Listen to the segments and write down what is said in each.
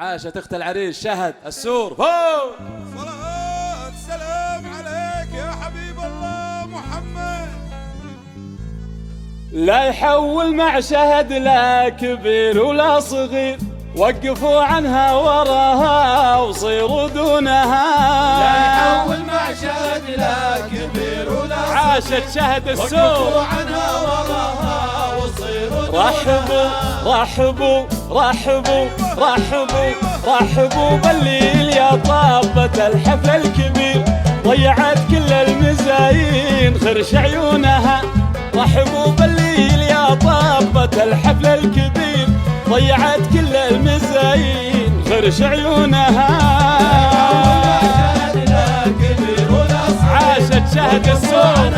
عاشت اخت العريس شهد السور فوق. صلاة سلام عليك يا حبيب الله محمد. لا يحول مع شهد لا كبير ولا صغير، وقفوا عنها وراها وصيروا دونها. لا يحول مع شهد لا كبير ولا صغير، عاشت شهد السور وقفوا عنها وراها وصيروا دونها. رحبوا رحبوا رحبوا رحبوا بالليل يا طابة الحفل الكبير، ضيعت كل المزايين خرش عيونها. رحبوا بالليل يا طابة الحفل الكبير، ضيعت كل المزايين خرش عيونها. عاشت شهد السور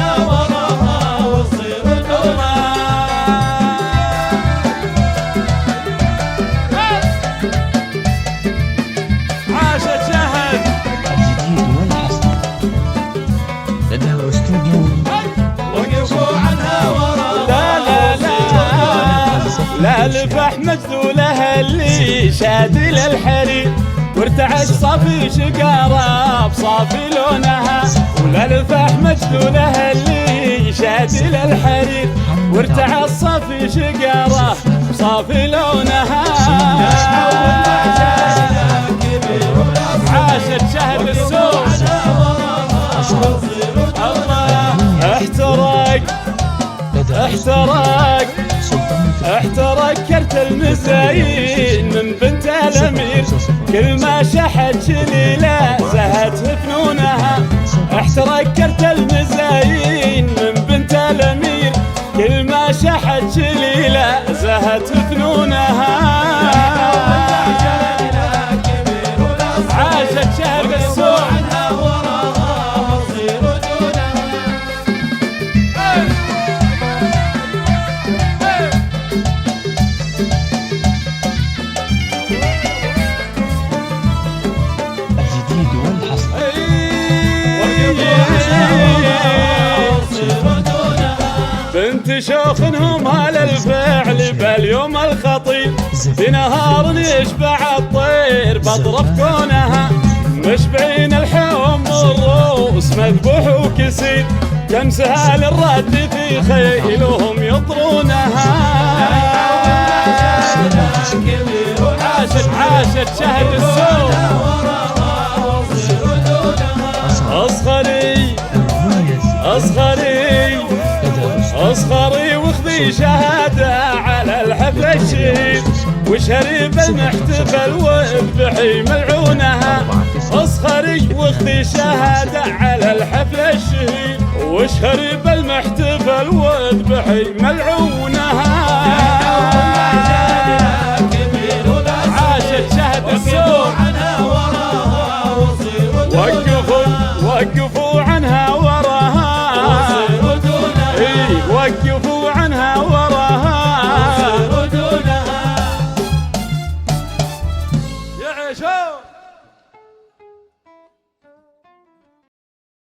لا لفح مجدوله اللي شاد للحرير، وارتعش صافي شقاره بصافي لونها. ولا لفح مجدوله اللي شاد للحرير، وارتعش صافي شقاره بصافي لونها. عاشت شهد السور احترق كرت المزايين من بنت الامير، كل ما شحت شليله زهت فنونها. احترق كرت المزايين من بنت الامير، كل ما شحت شليله زهت فنونها. عاشت شهد السور بنت شوخنهم على الفعل باليوم الخطير، في نهار يشبع الطير بطرف كونها. مشبعين الحوم والروس مذبوح وكسير، كم سهال الرد في خيلهم يطرونها. عاشت شهد السور اصغري واخذي شهادة على الحفل الشهيد، وشهري بالمحتفل واذبحي ملعونها. اصغري واخذي شهادة على الحفل الشهيد، وشهري بالمحتفل واذبحي ملعونها.